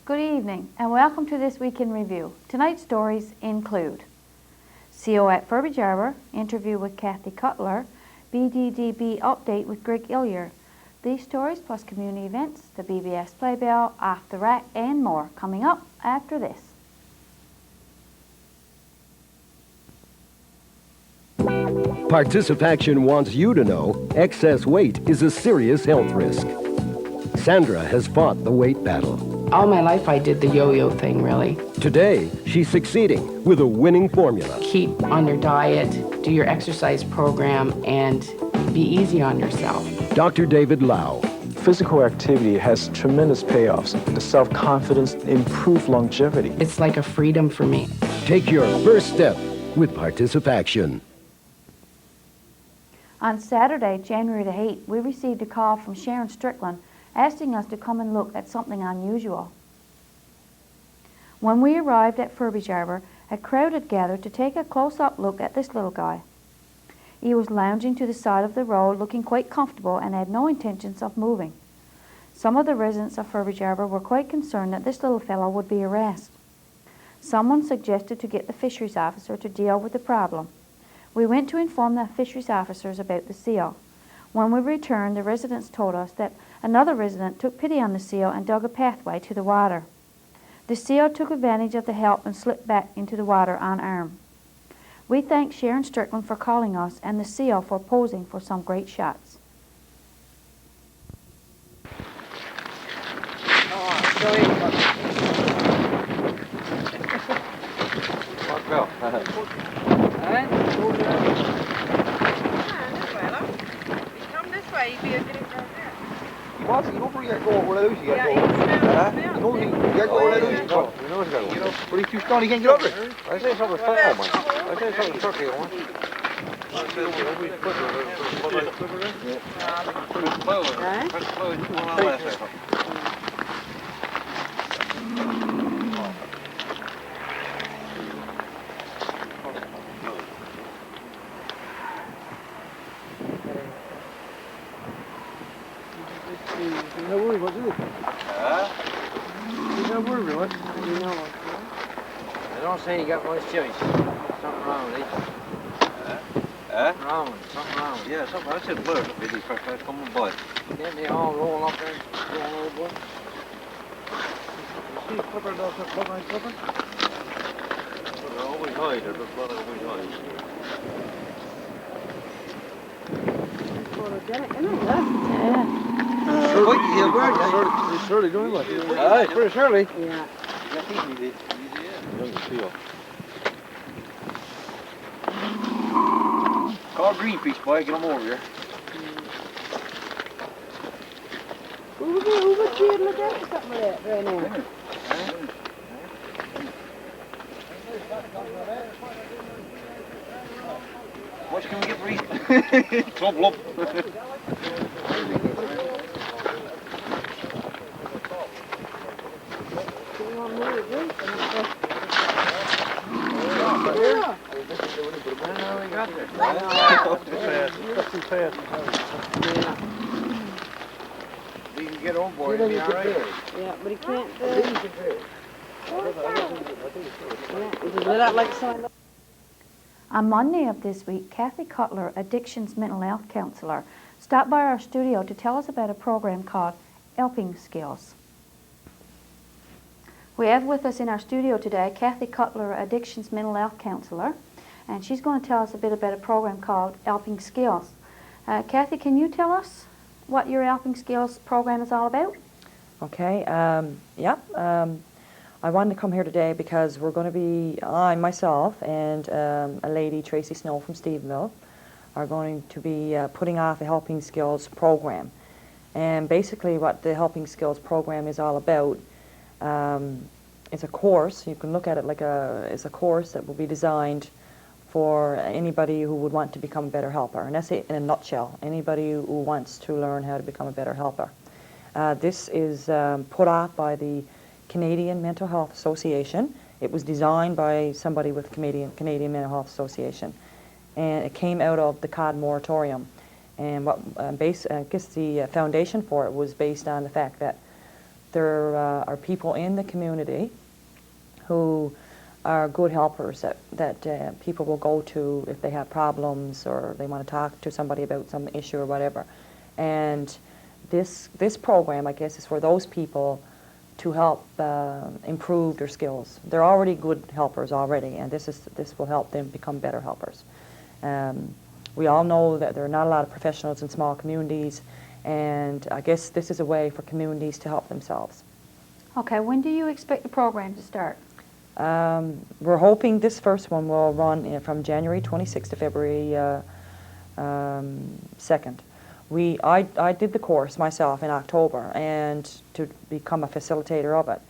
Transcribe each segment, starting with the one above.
Good evening and welcome to this Week in Review. Tonight's stories include CO at Furbridge Harbour, interview with Kathy Cutler, BDDB update with Greg Illier. These stories plus community events, the BBS Playbill, Off the Rack and more coming up after this. Participaction wants you to know excess weight is a serious health risk. Sandra has fought the weight battle. All my life I did the yo-yo thing, really. Today, she's succeeding with a winning formula. Keep on your diet, do your exercise program, and be easy on yourself. Dr. David Lau. Physical activity has tremendous payoffs. The self-confidence, improved longevity. It's like a freedom for me. Take your first step with Participaction. On Saturday, January the 8th, we received a call from Sharon Strickland asking us to come and look at something unusual. When we arrived at Furbridge Harbour, a crowd had gathered to take a close-up look at this little guy. He was lounging to the side of the road, looking quite comfortable and had no intentions of moving. Some of the residents of Furbridge Harbour were quite concerned that this little fellow would be harassed. Someone suggested to get the fisheries officer to deal with the problem. We went to inform the fisheries officers about the seal. When we returned, the residents told us that another resident took pity on the seal and dug a pathway to the water. The seal took advantage of the help and slipped back into the water unarmed. We thank Sharon Strickland for calling us and the seal for posing for some great shots. I don't say you got much choice. Something wrong with it. Something wrong with it. Something wrong with it. Yeah, something. I said blur. Did he first come on board? Then they all roll up there and roll over. You see Clipper does that blood line Clipper? They're always high. They're just blood always high. Yeah. He's surely doing like it. Aye, pretty surely. Yeah. Call Greenpeace, boy. Get them over here. Who was here to look after something like that right now? What can we get for eating? Trouble up. We can get on board and be all right. Yeah, but he can't do it. Is it lit out like something? On Monday of this week, Kathy Cutler, Addictions Mental Health Counselor, stopped by our studio to tell us about a program called Helping Skills. We have with us in our studio today Kathy Cutler, Addictions Mental Health Counselor, and she's going to tell us a bit about a program called Helping Skills. Kathy, can you tell us what your Helping Skills program is all about? Okay, I wanted to come here today because we're going to be, I myself and a lady, Tracy Snow from Stephenville, are going to be putting off a Helping Skills program. And basically what the Helping Skills program is all about, it's a course. You can look at it like it's a course that will be designed for anybody who would want to become a better helper. And that's it in a nutshell, anybody who wants to learn how to become a better helper. This is put off by the Canadian Mental Health Association. It was designed by somebody with Canadian Mental Health Association. And it came out of the COD moratorium. And what I guess the foundation for it was based on the fact that there are people in the community who are good helpers that people will go to if they have problems or they want to talk to somebody about some issue or whatever. And this program, I guess, is for those people to help improve their skills. They're already good helpers already, and this will help them become better helpers. We all know that there are not a lot of professionals in small communities, and I guess this is a way for communities to help themselves. Okay, when do you expect the program to start? We're hoping this first one will run from January 26th to February 2nd. I did the course myself in October and to become a facilitator of it.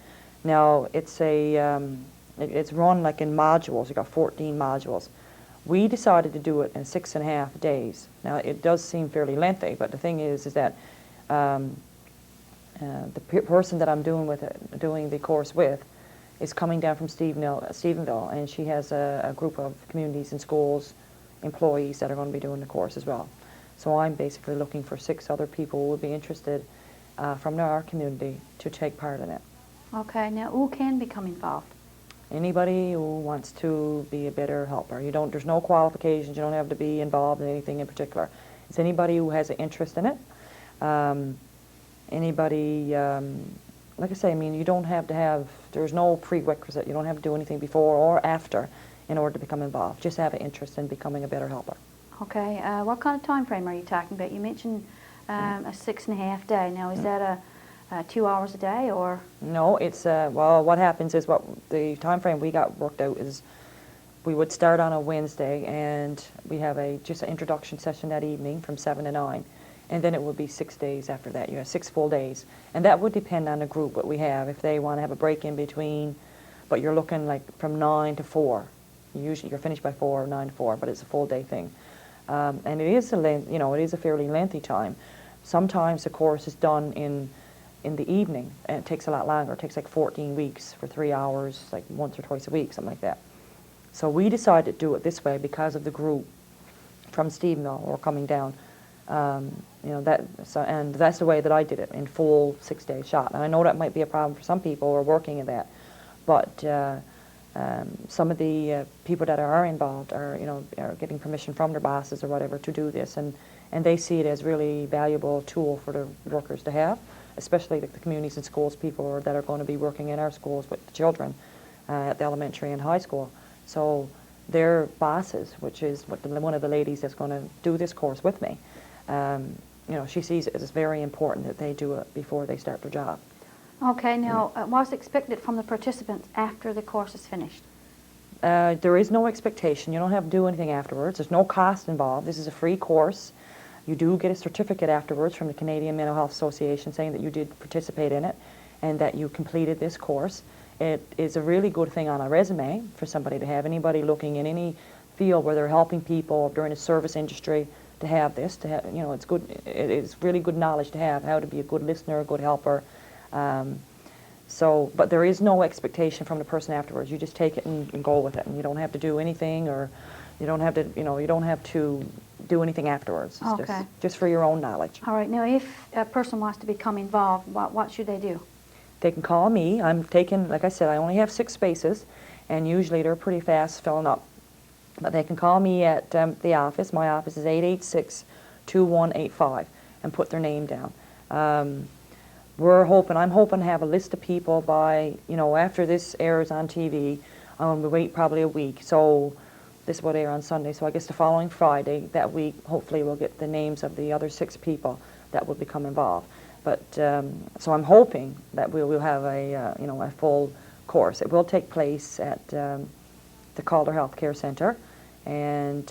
Now it's it's run like in modules. You've got 14 modules. We decided to do it in 6.5 days. Now it does seem fairly lengthy, but the thing is that the person that I'm doing the course with is coming down from Stephenville, and she has a group of communities and schools employees that are going to be doing the course as well. So I'm basically looking for 6 other people who would be interested from our community to take part in it. Okay, now who can become involved? Anybody who wants to be a better helper. There's no qualifications. You don't have to be involved in anything in particular. It's anybody who has an interest in it. Anybody, like I say, I mean, you don't have to have, there's no prerequisite. You don't have to do anything before or after in order to become involved. Just have an interest in becoming a better helper. Okay, what kind of time frame are you talking about? You mentioned a 6.5 day. Now, is that 2 hours a day or? No, it's, well, what happens is what the time frame we got worked out is we would start on a Wednesday and we have just an introduction session that evening from 7 to 9. And then it would be 6 days after that. You have 6 full days. And that would depend on the group that we have. If they want to have a break in between, but you're looking like from 9 to 4. Usually you're finished by 4, 9 to 4, but it's a full day thing. And it is it is a fairly lengthy time. Sometimes the course is done in the evening, and it takes a lot longer. It takes like 14 weeks for 3 hours, like once or twice a week, something like that. So we decided to do it this way because of the group from Stephenville or coming down. And that's the way that I did it, in full 6-day shot. And I know that might be a problem for some people who are working in that, but some of the people that are involved are getting permission from their bosses or whatever to do this, and they see it as really valuable tool for the workers to have, especially the communities and schools people that are going to be working in our schools with the children at the elementary and high school. So their bosses, which is one of the ladies that's going to do this course with me, she sees it as very important that they do it before they start their job. Okay, now what's expected from the participants after the course is finished? There is no expectation. You don't have to do anything afterwards. There's no cost involved. This is a free course. You do get a certificate afterwards from the Canadian Mental Health Association saying that you did participate in it and that you completed this course. It is a really good thing on a resume for somebody to have. Anybody looking in any field where they're helping people during the service industry to have this, it's good. It is really good knowledge to have how to be a good listener, a good helper. But there is no expectation from the person afterwards. You just take it and go with it, and you don't have to do anything, or you don't have to, you don't have to do anything afterwards. It's okay. Just for your own knowledge. All right. Now, if a person wants to become involved, what should they do? They can call me. I'm taking, like I said, I only have 6 spaces, and usually they're pretty fast filling up. But they can call me at the office. My office is 886-2185, and put their name down. I'm hoping to have a list of people by, after this airs on TV. We wait probably a week. So this will air on Sunday. So I guess the following Friday, that week, hopefully we'll get the names of the other 6 people that will become involved. But so I'm hoping that we will have a full course. It will take place at the Calder Health Care Center, and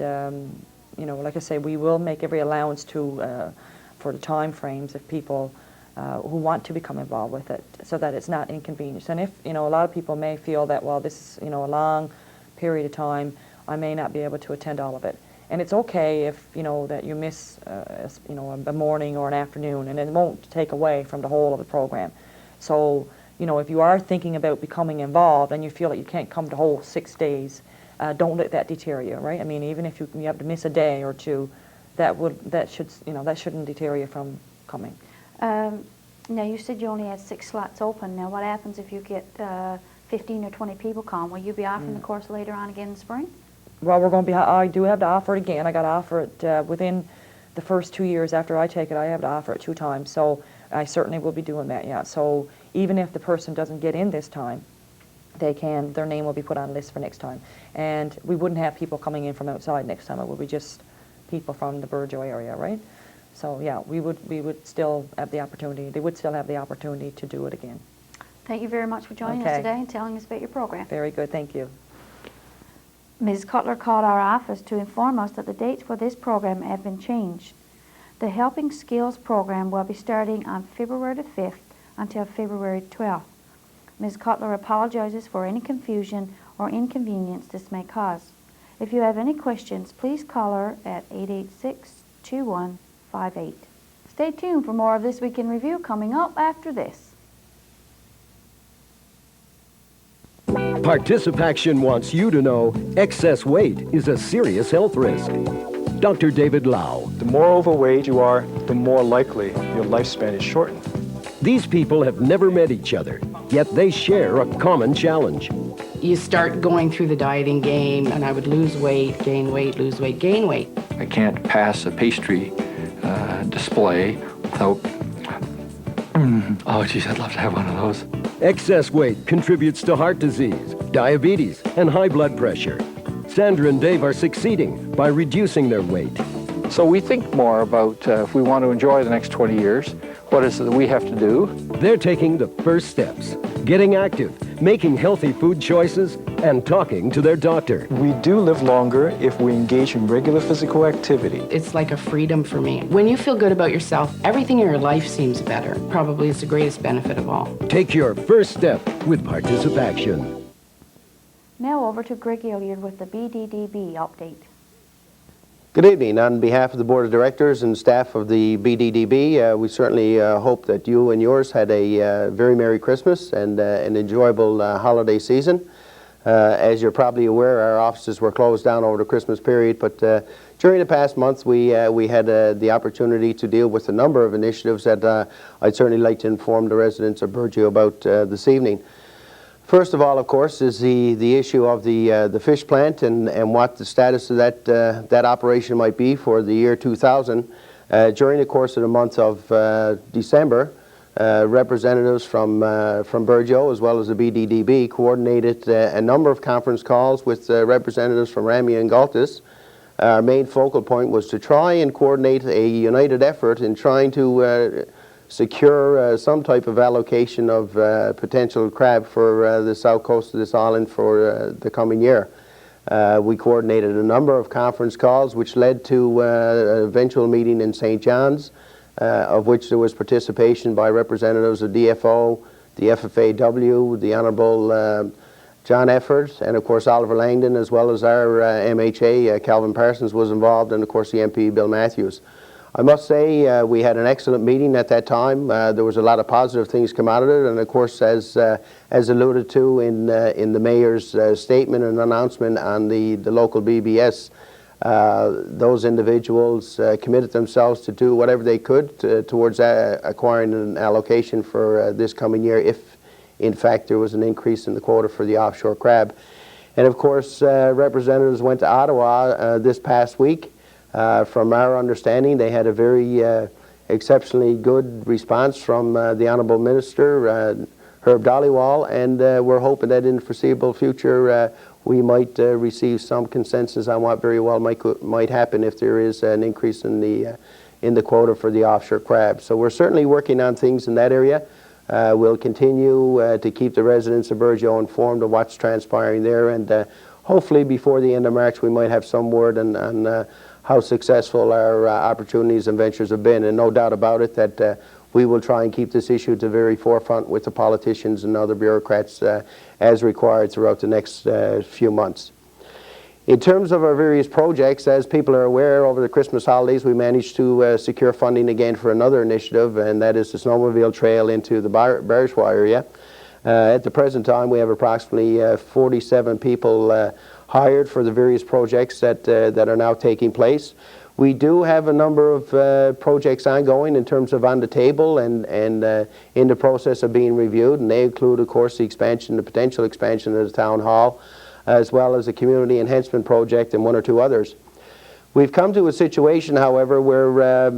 like I say, we will make every allowance for the time frames of people who want to become involved with it, so that it's not inconvenience. And if a lot of people may feel that, well, this is a long period of time, I may not be able to attend all of it. And it's okay if that you miss a morning or an afternoon, and it won't take away from the whole of the program. So if you are thinking about becoming involved and you feel that you can't come the whole 6 days, don't let that deter you, right? I mean, even if you have to miss a day or two, that shouldn't deter you from coming. Now, you said you only had 6 slots open. Now, what happens if you get 15 or 20 people come? Will you be offering the course later on again in spring? Well, we're going to be, I do have to offer it again. I got to offer it within the first 2 years after I take it. I have to offer it 2 times. So I certainly will be doing that, yeah. So even if the person doesn't get in this time, their name will be put on a list for next time. And we wouldn't have people coming in from outside next time. It would be just people from the Burgeo area, right? So yeah, we would still have the opportunity. They would still have the opportunity to do it again. Thank you very much for joining us today and telling us about your program. Very good, thank you. Ms. Cutler called our office to inform us that the dates for this program have been changed. The Helping Skills program will be starting on February the 5th until February 12th. Ms. Cutler apologizes for any confusion or inconvenience this may cause. If you have any questions, please call her at 886-2158. Stay tuned for more of This Week in Review coming up after this. Participaction wants you to know excess weight is a serious health risk. Dr. David Lau. The more overweight you are, the more likely your lifespan is shortened. These people have never met each other, yet they share a common challenge. You start going through the dieting game, and I would lose weight, gain weight, lose weight, gain weight. I can't pass a pastry display without, oh geez, I'd love to have one of those. Excess weight contributes to heart disease, diabetes, and high blood pressure. Sandra and Dave are succeeding by reducing their weight. So we think more about if we want to enjoy the next 20 years, what is it that we have to do? They're taking the first steps, getting active, making healthy food choices, and talking to their doctor. We do live longer if we engage in regular physical activity. It's like a freedom for me. When you feel good about yourself, everything in your life seems better. Probably it's the greatest benefit of all. Take your first step with Participaction. Now over to Greg Hilliard with the BDDB update. Good evening. On behalf of the Board of Directors and staff of the BDDB, we certainly hope that you and yours had a very Merry Christmas and an enjoyable holiday season. As you're probably aware, our offices were closed down over the Christmas period, but during the past month we had the opportunity to deal with a number of initiatives that I'd certainly like to inform the residents of Burgeo about this evening. First of all, of course, is the issue of the fish plant and what the status of that operation might be for the year 2000. During the course of the month of December, representatives from Burgeo as well as the BDDB coordinated a number of conference calls with representatives from Ramy and Galtas. Our main focal point was to try and coordinate a united effort in trying to secure some type of allocation of potential crab for the south coast of this island for the coming year. We coordinated a number of conference calls which led to an eventual meeting in St. John's, of which there was participation by representatives of DFO, the FFAW, the Honourable John Efford, and of course Oliver Langdon, as well as our MHA, Calvin Parsons was involved, and of course the MP, Bill Matthews. I must say we had an excellent meeting at that time. There was a lot of positive things come out of it, and of course, as alluded to in the Mayor's statement and announcement on the local BBS, those individuals committed themselves to do whatever they could towards acquiring an allocation for this coming year if, in fact, there was an increase in the quota for the offshore crab. And of course, representatives went to Ottawa this past week. From our understanding, they had a very exceptionally good response from the Honourable Minister, Herb Dhaliwal, and we're hoping that in the foreseeable future we might receive some consensus on what very well might happen if there is an increase in the quota for the offshore crab. So we're certainly working on things in that area. We'll continue to keep the residents of Burgeo informed of what's transpiring there, and hopefully before the end of March we might have some word on how successful our opportunities and ventures have been, and no doubt about it that we will try and keep this issue to the very forefront with the politicians and other bureaucrats as required throughout the next few months. In terms of our various projects, as people are aware, over the Christmas holidays we managed to secure funding again for another initiative, and that is the snowmobile trail into the Bourgeois area. At the present time we have approximately 47 people hired for the various projects that are now taking place. We do have a number of projects ongoing in terms of on the table and in the process of being reviewed, and they include, of course, the expansion, the potential expansion of the town hall, as well as a community enhancement project and one or two others. We've come to a situation, however, where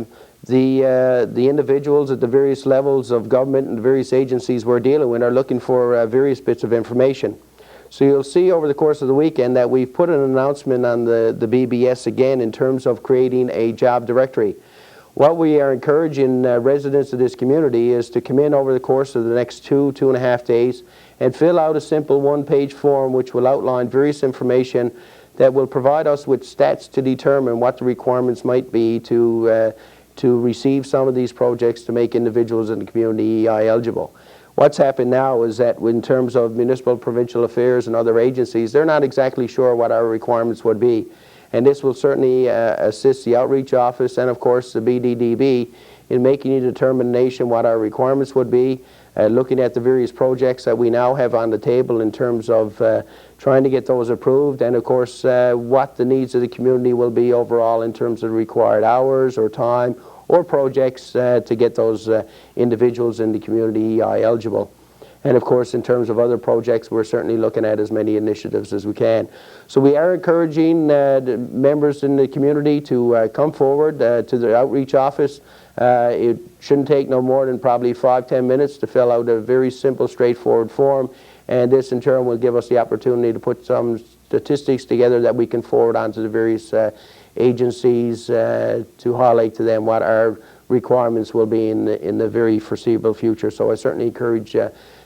the individuals at the various levels of government and the various agencies we're dealing with are looking for various bits of information. So you'll see over the course of the weekend that we've put an announcement on the BBS again in terms of creating a job directory. What we are encouraging residents of this community is to come in over the course of the next 2.5 days and fill out a simple one-page form which will outline various information that will provide us with stats to determine what the requirements might be to receive some of these projects to make individuals in the community EI eligible. What's happened now is that in terms of municipal, provincial affairs and other agencies, they're not exactly sure what our requirements would be. And this will certainly assist the outreach office and of course the BDDB in making a determination what our requirements would be, looking at the various projects that we now have on the table in terms of trying to get those approved, and of course what the needs of the community will be overall in terms of required hours or time or projects to get those individuals in the community EI eligible. And of course in terms of other projects we're certainly looking at as many initiatives as we can. So we are encouraging the members in the community to come forward to the outreach office. It shouldn't take no more than probably 5-10 minutes to fill out a very simple, straightforward form, and this in turn will give us the opportunity to put some statistics together that we can forward on to the various agencies to highlight to them what our requirements will be in the very foreseeable future. So I certainly encourage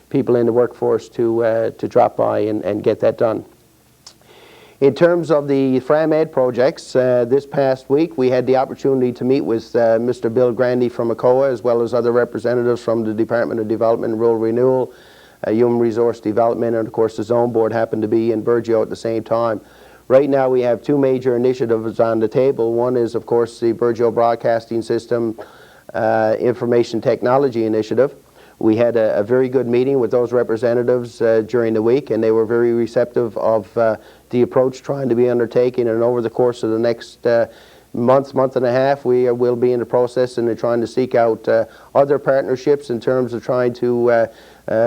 people in the workforce to drop by and get that done. In terms of the FRAMED projects, this past week we had the opportunity to meet with Mr. Bill Grandy from ACOA, as well as other representatives from the Department of Development and Rural Renewal, Human Resource Development, and of course the Zone Board happened to be in Burgeo at the same time. Right now we have two major initiatives on the table. One is of course the Burgeo Broadcasting System Information Technology Initiative. We had a very good meeting with those representatives during the week, and they were very receptive of the approach trying to be undertaken, and over the course of the next month and a half we will be in the process and trying to seek out other partnerships in terms of trying to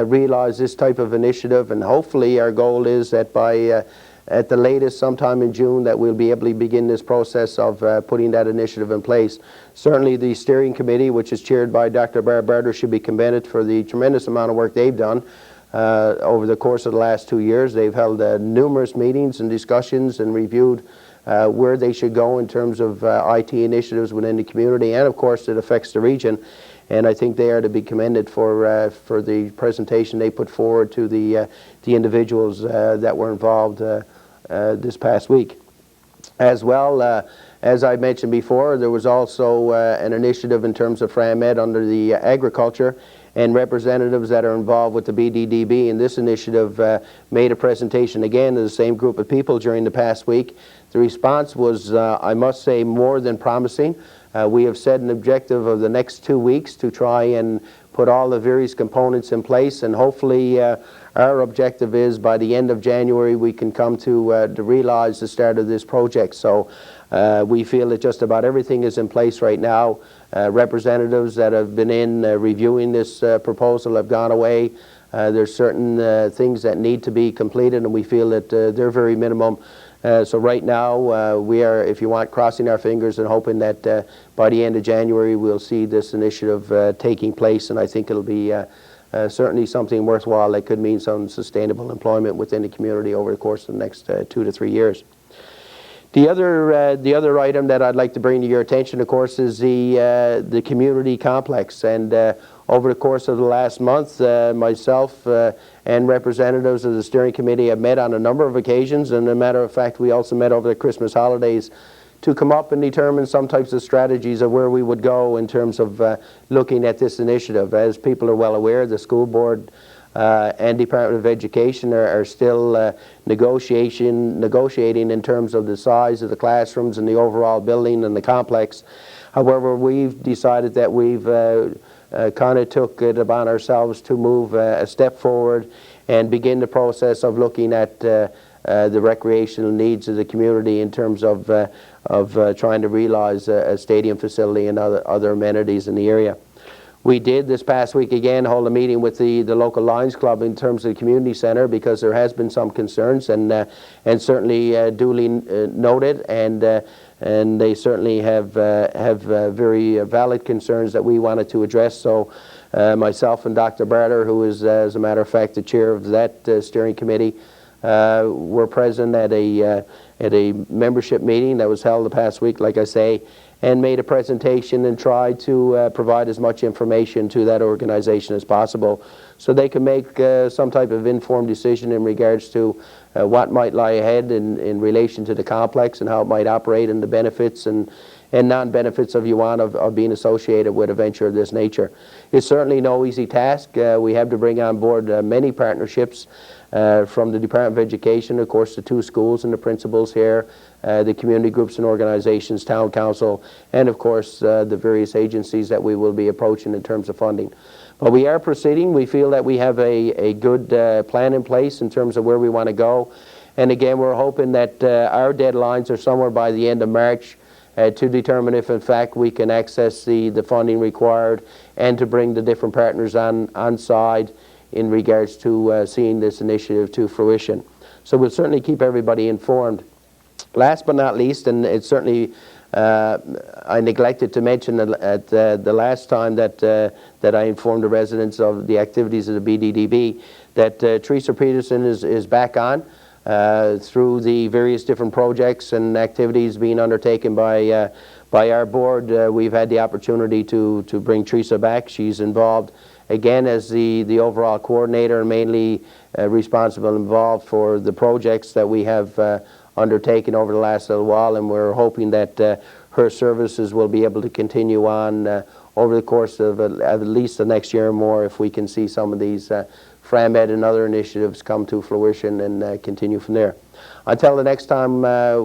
realize this type of initiative, and hopefully our goal is that by at the latest sometime in June that we'll be able to begin this process of putting that initiative in place. Certainly the steering committee, which is chaired by Dr. Barb Barter, should be commended for the tremendous amount of work they've done over the course of the last 2 years. They've held numerous meetings and discussions and reviewed where they should go in terms of IT initiatives within the community, and of course it affects the region. And I think they are to be commended for the presentation they put forward to the individuals that were involved this past week. As well, as I mentioned before, there was also an initiative in terms of FRAMED under the agriculture, and representatives that are involved with the BDDB in this initiative made a presentation again to the same group of people during the past week. The response was, I must say, more than promising. We have set an objective of the next 2 weeks to try and put all the various components in place, and hopefully our objective is by the end of January we can come to realize the start of this project. So we feel that just about everything is in place right now. Representatives that have been in reviewing this proposal have gone away. There's certain things that need to be completed, and we feel that they're very minimum. So right now we are, if you want, crossing our fingers and hoping that by the end of January we'll see this initiative taking place, and I think it'll be certainly something worthwhile that could mean some sustainable employment within the community over the course of the next 2 to 3 years. The other item that I'd like to bring to your attention, of course, is the community complex. And over the course of the last month, myself and representatives of the steering committee have met on a number of occasions. And as a matter of fact, we also met over the Christmas holidays to come up and determine some types of strategies of where we would go in terms of looking at this initiative. As people are well aware, the school board and Department of Education are still negotiating in terms of the size of the classrooms and the overall building and the complex. However, we've decided that we've kind of took it upon ourselves to move a step forward and begin the process of looking at the recreational needs of the community in terms of trying to realize a stadium facility and other amenities in the area. We did this past week again hold a meeting with the local Lions Club in terms of the community centre, because there has been some concerns, and certainly duly noted, and they certainly have very valid concerns that we wanted to address. So myself and Dr. Barter, who is as a matter of fact the chair of that steering committee, were present at a membership meeting that was held the past week, like I say, and made a presentation and tried to provide as much information to that organization as possible so they can make some type of informed decision in regards to what might lie ahead in relation to the complex and how it might operate, and the benefits and non-benefits of being associated with a venture of this nature. It's certainly no easy task. We have to bring on board many partnerships from the Department of Education, of course, the 2 schools and the principals here, the community groups and organizations, town council, and of course the various agencies that we will be approaching in terms of funding. But we are proceeding. We feel that we have a good plan in place in terms of where we want to go. And again, we're hoping that our deadlines are somewhere by the end of March to determine if in fact we can access the funding required, and to bring the different partners on side in regards to seeing this initiative to fruition. So we'll certainly keep everybody informed. Last but not least, and it's certainly I neglected to mention at the last time that I informed the residents of the activities of the BDDB, that Teresa Peterson is back on through the various different projects and activities being undertaken by our board. We've had the opportunity to bring Teresa back. She's involved again as the overall coordinator, and mainly responsible and involved for the projects that we have undertaken over the last little while, and we're hoping that her services will be able to continue on over the course of at least the next year or more, if we can see some of these FRAMED and other initiatives come to fruition, and continue from there. Until the next time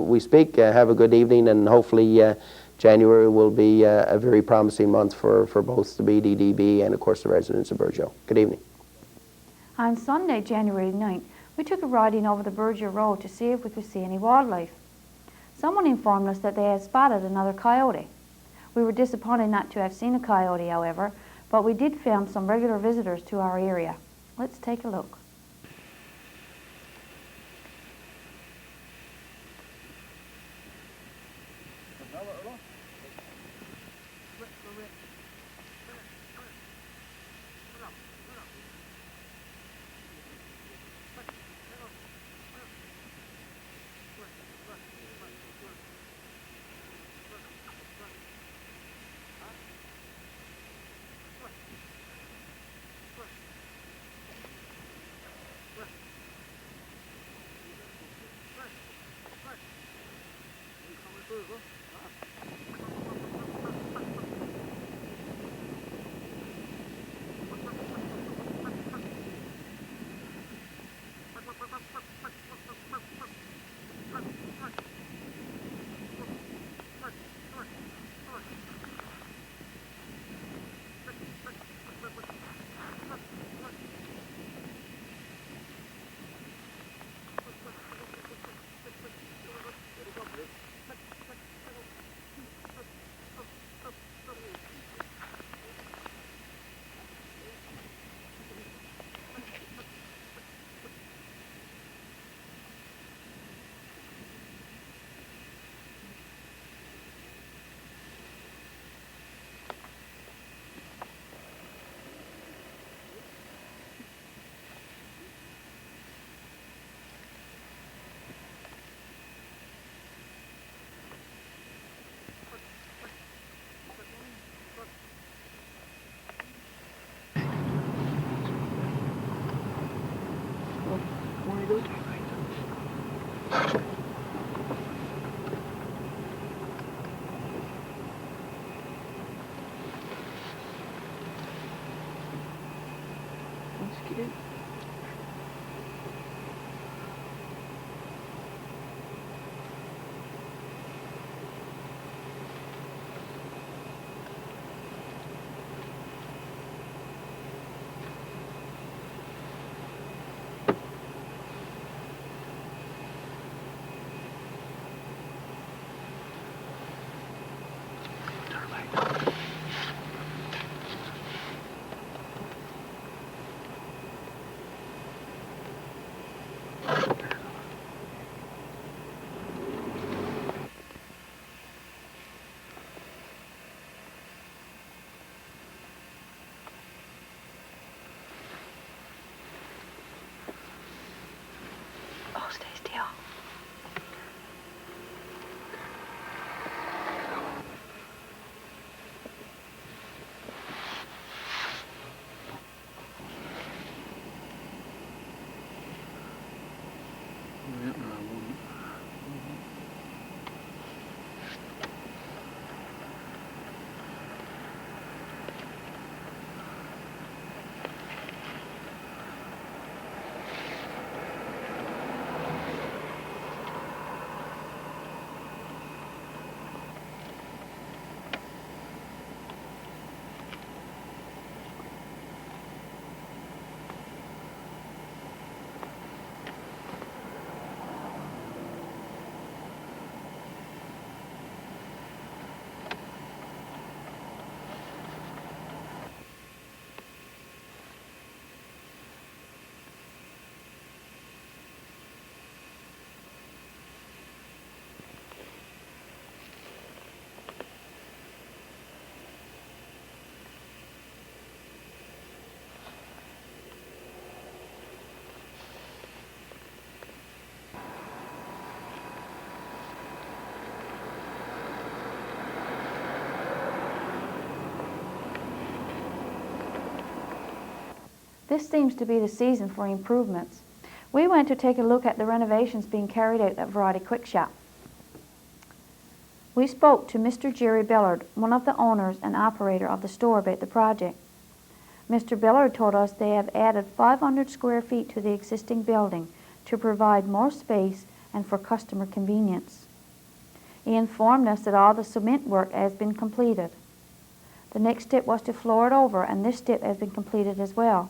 we speak, have a good evening, and hopefully January will be a very promising month for both the BDDB and of course the residents of Burgeo. Good evening. On Sunday, January 9th, we took a riding over the Burgeo Road to see if we could see any wildlife. Someone informed us that they had spotted another coyote. We were disappointed not to have seen a coyote, however, but we did film some regular visitors to our area. Let's take a look. This seems to be the season for improvements. We went to take a look at the renovations being carried out at Variety Quick Shop. We spoke to Mr. Jerry Billard, one of the owners and operator of the store, about the project. Mr. Billard told us they have added 500 square feet to the existing building to provide more space and for customer convenience. He informed us that all the cement work has been completed. The next step was to floor it over, and this step has been completed as well.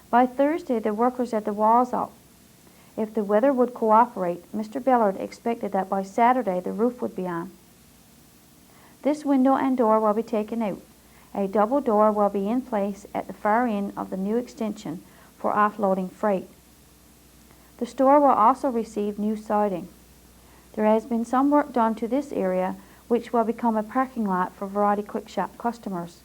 By Thursday, the workers had the walls up. If the weather would cooperate, Mr. Billard expected that by Saturday the roof would be on. This window and door will be taken out. A double door will be in place at the far end of the new extension for offloading freight. The store will also receive new siding. There has been some work done to this area, which will become a parking lot for Variety Quick Shop customers.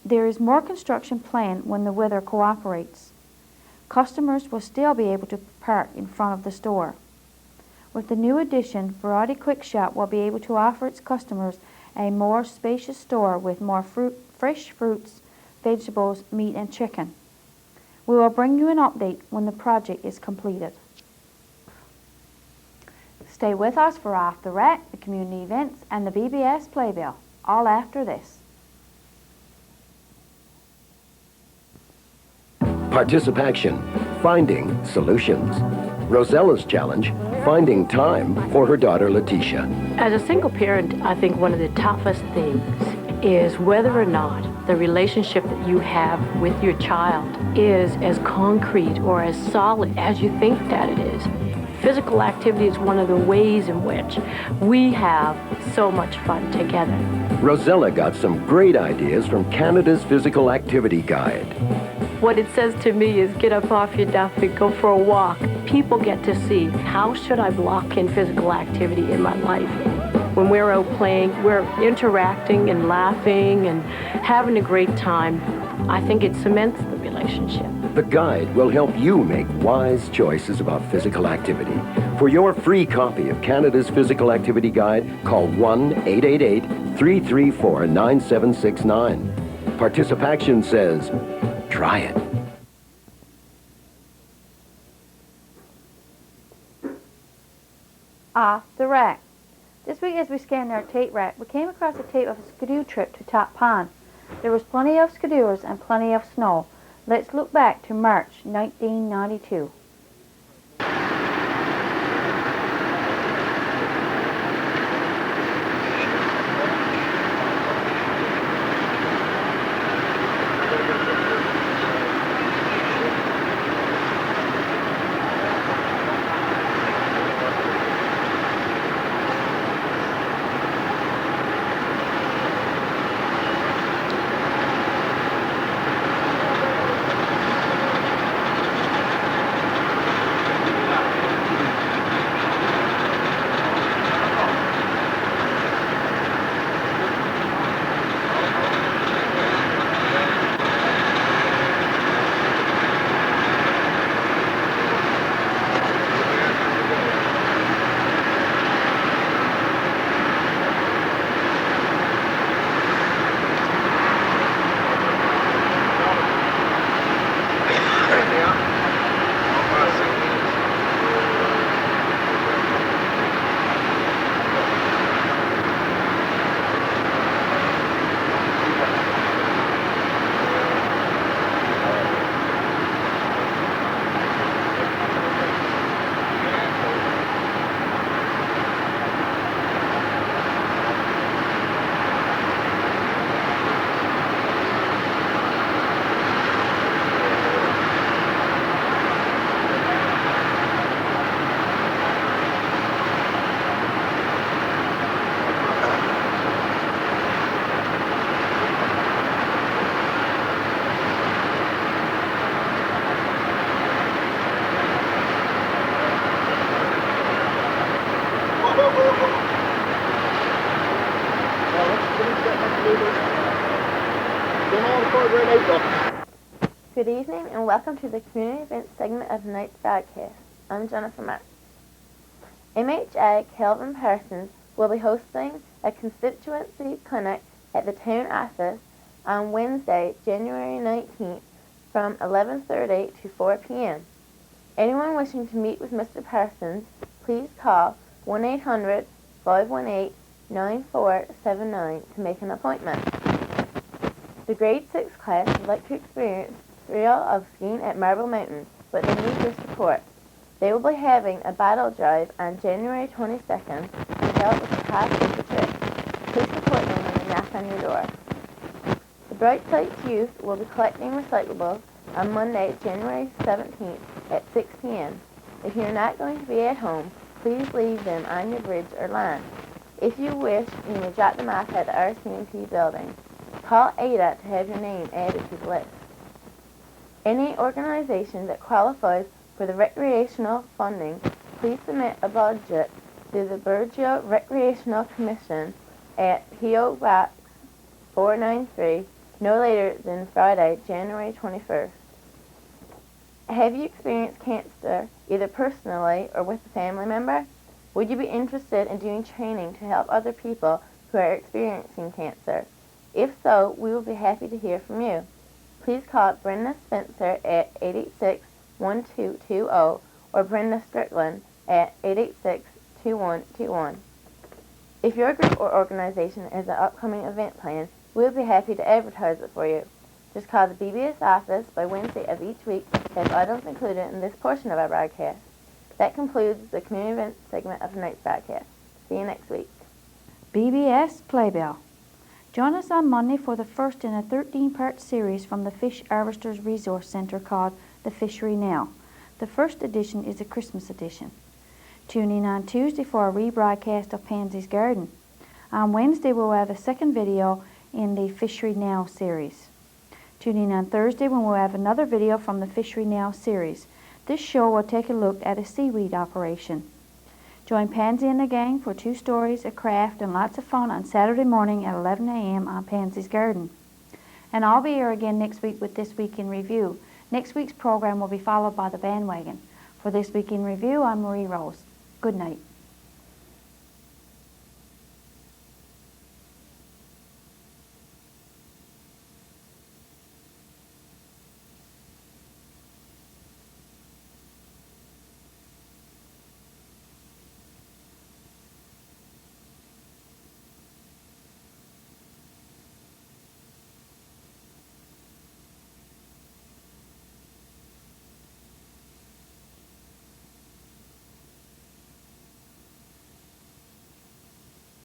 There is more construction planned when the weather cooperates. Customers will still be able to park in front of the store. With the new addition, Variety Quick Shop will be able to offer its customers a more spacious store with more fresh fruits, vegetables, meat, and chicken. We will bring you an update when the project is completed. Stay with us for Off the Rack, the community events, and the BBS Playbill, all after this. Participation, finding solutions. Rosella's challenge, finding time for her daughter Letitia. As a single parent, I think one of the toughest things is whether or not the relationship that you have with your child is as concrete or as solid as you think that it is. Physical activity is one of the ways in which we have so much fun together. Rosella got some great ideas from Canada's Physical Activity Guide. What it says to me is get up off your duff and go for a walk. People get to see how should I block in physical activity in my life. When we're out playing, we're interacting and laughing and having a great time. I think it cements the relationship. The guide will help you make wise choices about physical activity. For your free copy of Canada's Physical Activity Guide, call 1-888-334-9769. Participation says, try it. Off the Rack. This week as we scanned our tape rack, we came across a tape of a skidoo trip to Top Pond. There was plenty of skidooers and plenty of snow. Let's look back to March 1992. Good evening and welcome to the community event segment of tonight's broadcast. I'm Jennifer Marks. MHA Kelvin Parsons will be hosting a constituency clinic at the town office on Wednesday, January 19th from 11:30 to 4 p.m. Anyone wishing to meet with Mr. Parsons, please call 1-800-518-9479 to make an appointment. The grade 6 class would like to experience the thrill of skiing at Marble Mountain, but they need your support. They will be having a bottle drive on January 22nd to help with the cost of the trip. Please support them when they knock on your door. The Bright Sights Youth will be collecting recyclables on Monday, January 17th at 6 p.m. If you're not going to be at home, please leave them on your bridge or lawn. If you wish, you may drop them off at the RC&T building. Call ADA to have your name added to the list. Any organization that qualifies for the recreational funding, please submit a budget to the Burgeo Recreational Commission at P.O. Box 493 no later than Friday, January 21st. Have you experienced cancer, either personally or with a family member? Would you be interested in doing training to help other people who are experiencing cancer? If so, we will be happy to hear from you. Please call Brenda Spencer at 886-1220 or Brenda Strickland at 886-2121. If your group or organization has an upcoming event plan, we'll be happy to advertise it for you. Just call the BBS office by Wednesday of each week to have items included in this portion of our broadcast. That concludes the community events segment of tonight's broadcast. See you next week. BBS Playbill. Join us on Monday for the first in a 13-part series from the Fish Harvesters Resource Center called The Fishery Now. The first edition is a Christmas edition. Tune in on Tuesday for a rebroadcast of Pansy's Garden. On Wednesday we'll have a second video in the Fishery Now series. Tune in on Thursday when we'll have another video from the Fishery Now series. This show will take a look at a seaweed operation. Join Pansy and the gang for 2 stories, a craft, and lots of fun on Saturday morning at 11 a.m. on Pansy's Garden. And I'll be here again next week with This Week in Review. Next week's program will be followed by The Bandwagon. For This Week in Review, I'm Marie Rose. Good night.